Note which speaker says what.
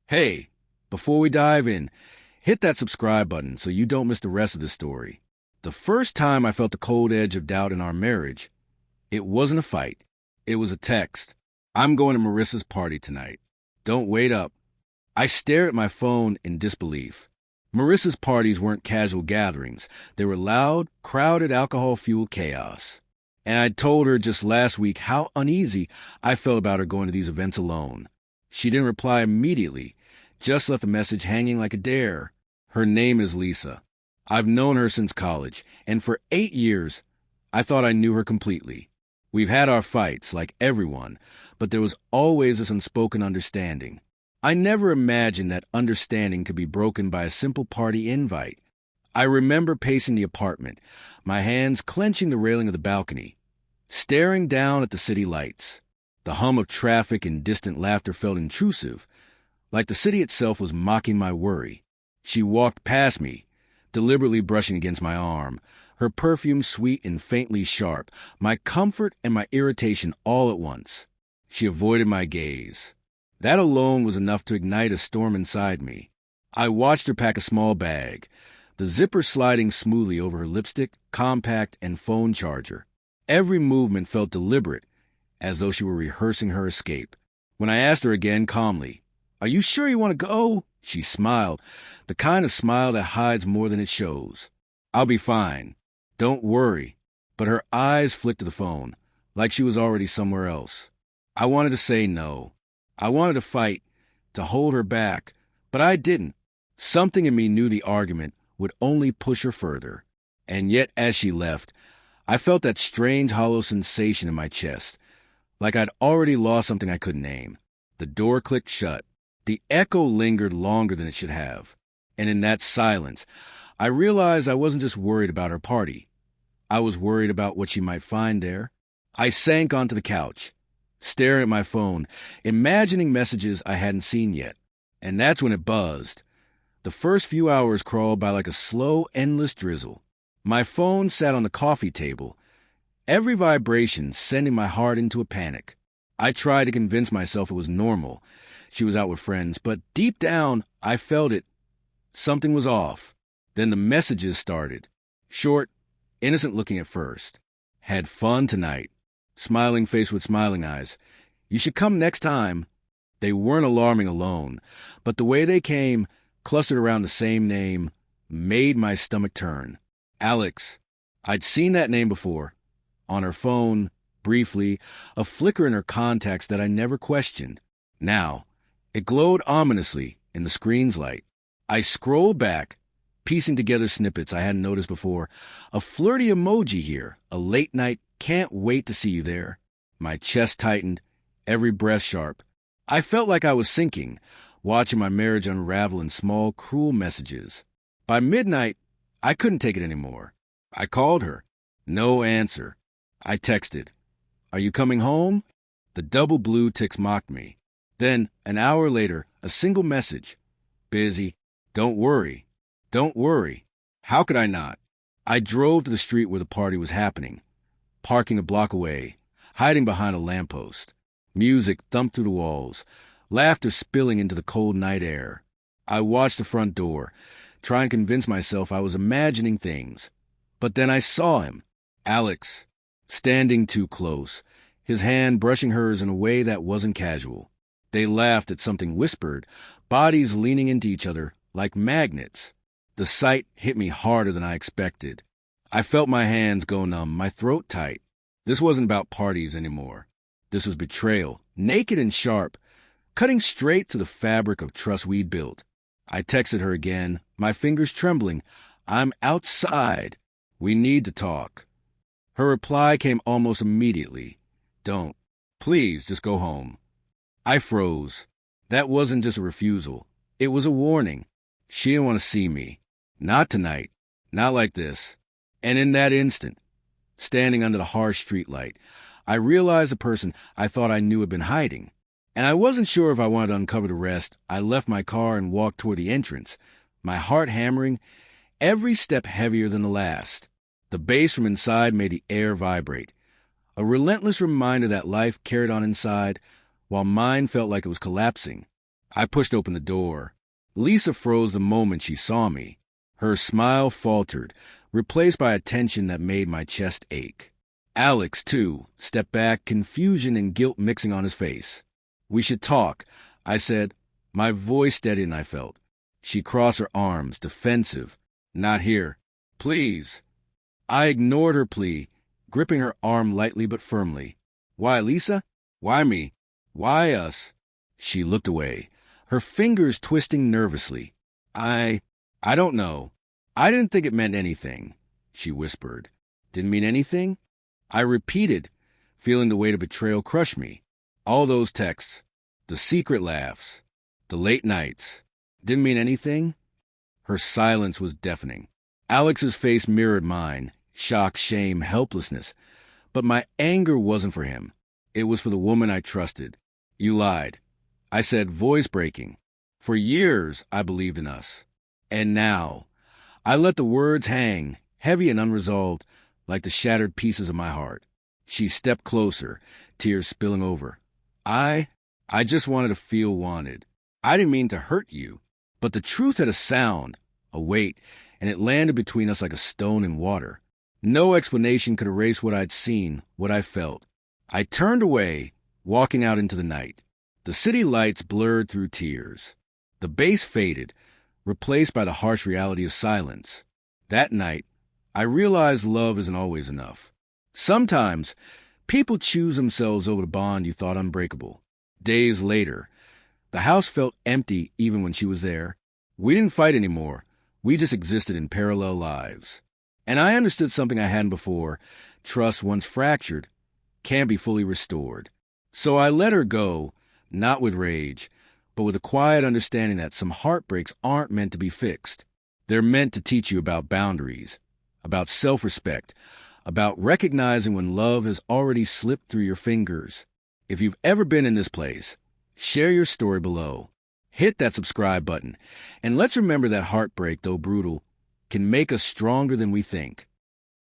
Speaker 1: Hey, before we dive in, hit that subscribe button so you don't miss the rest of the story. The first time I felt the cold edge of doubt in our marriage, it wasn't a fight. It was a text. I'm going to Marissa's party tonight. Don't wait up. I stared at my phone in disbelief. Marissa's parties weren't casual gatherings. They were loud, crowded, alcohol-fueled chaos. And I'd told her just last week how uneasy I felt about her going to these events alone. She didn't reply immediately, just left a message hanging like a dare. Her name is Lisa. I've known her since college, and for 8 years, I thought I knew her completely. We've had our fights, like everyone, but there was always this unspoken understanding. I never imagined that understanding could be broken by a simple party invite. I remember pacing the apartment, my hands clenching the railing of the balcony, staring down at the city lights. The hum of traffic and distant laughter felt intrusive, like the city itself was mocking my worry. She walked past me, deliberately brushing against my arm, her perfume sweet and faintly sharp, my comfort and my irritation all at once. She avoided my gaze. That alone was enough to ignite a storm inside me. I watched her pack a small bag, the zipper sliding smoothly over her lipstick, compact, and phone charger. Every movement felt deliberate, as though she were rehearsing her escape. When I asked her again calmly, "Are you sure you want to go?" she smiled, the kind of smile that hides more than it shows. "I'll be fine. Don't worry." But her eyes flicked to the phone, like she was already somewhere else. I wanted to say no. I wanted to fight, to hold her back, but I didn't. Something in me knew the argument would only push her further. And yet, as she left, I felt that strange hollow sensation in my chest, like I'd already lost something I couldn't name. The door clicked shut. The echo lingered longer than it should have. And in that silence, I realized I wasn't just worried about her party. I was worried about what she might find there. I sank onto the couch, staring at my phone, imagining messages I hadn't seen yet. And that's when it buzzed. The first few hours crawled by like a slow, endless drizzle. My phone sat on the coffee table, every vibration sending my heart into a panic. I tried to convince myself it was normal. She was out with friends, but deep down, I felt it. Something was off. Then the messages started. Short, innocent looking at first. "Had fun tonight." Smiling face with smiling eyes. "You should come next time." They weren't alarming alone, but the way they came, clustered around the same name, made my stomach turn. Alex. I'd seen that name before. On her phone, briefly, a flicker in her contacts that I never questioned. Now, it glowed ominously in the screen's light. I scrolled back, piecing together snippets I hadn't noticed before. A flirty emoji here, a late night, can't wait to see you there. My chest tightened, every breath sharp. I felt like I was sinking, watching my marriage unravel in small, cruel messages. By midnight, I couldn't take it anymore. I called her. No answer. I texted, "Are you coming home?" The double blue ticks mocked me. Then, an hour later, a single message. "Busy. Don't worry. Don't worry." How could I not? I drove to the street where the party was happening, parking a block away, hiding behind a lamppost. Music thumped through the walls, laughter spilling into the cold night air. I watched the front door, trying to convince myself I was imagining things. But then I saw him, Alex, standing too close, his hand brushing hers in a way that wasn't casual. They laughed at something whispered, bodies leaning into each other like magnets. The sight hit me harder than I expected. I felt my hands go numb, my throat tight. This wasn't about parties anymore. This was betrayal, naked and sharp, cutting straight to the fabric of trust we'd built. I texted her again, my fingers trembling. "I'm outside. We need to talk." Her reply came almost immediately. "Don't. Please, just go home." I froze. That wasn't just a refusal. It was a warning. She didn't want to see me. Not tonight. Not like this. And in that instant, standing under the harsh streetlight, I realized the person I thought I knew had been hiding. And I wasn't sure if I wanted to uncover the rest. I left my car and walked toward the entrance, my heart hammering, every step heavier than the last. The bass from inside made the air vibrate, a relentless reminder that life carried on inside, while mine felt like it was collapsing. I pushed open the door. Lisa froze the moment she saw me. Her smile faltered, replaced by a tension that made my chest ache. Alex, too, stepped back, confusion and guilt mixing on his face. "We should talk," I said. My voice steadied, I felt. She crossed her arms, defensive. "Not here. Please." I ignored her plea, gripping her arm lightly but firmly. "Why, Lisa? Why me? Why us?" She looked away, her fingers twisting nervously. I don't know. I didn't think it meant anything," she whispered. "Didn't mean anything?" I repeated, feeling the weight of betrayal crush me. All those texts, the secret laughs, the late nights, didn't mean anything? Her silence was deafening. Alex's face mirrored mine, shock, shame, helplessness. But my anger wasn't for him. It was for the woman I trusted. "You lied," I said, voice breaking. "For years, I believed in us. And now," I let the words hang, heavy and unresolved, like the shattered pieces of my heart. She stepped closer, tears spilling over. I just wanted to feel wanted. I didn't mean to hurt you. But the truth had a sound, a weight, and it landed between us like a stone in water. No explanation could erase what I'd seen, what I felt. I turned away, walking out into the night. The city lights blurred through tears. The bass faded, replaced by the harsh reality of silence. That night, I realized love isn't always enough. Sometimes, people choose themselves over the bond you thought unbreakable. Days later, the house felt empty even when she was there. We didn't fight anymore. We just existed in parallel lives. And I understood something I hadn't before. Trust, once fractured, can't be fully restored. So I let her go, not with rage, but with a quiet understanding that some heartbreaks aren't meant to be fixed. They're meant to teach you about boundaries, about self-respect, about recognizing when love has already slipped through your fingers. If you've ever been in this place, share your story below. Hit that subscribe button, and let's remember that heartbreak, though brutal, can make us stronger than we think.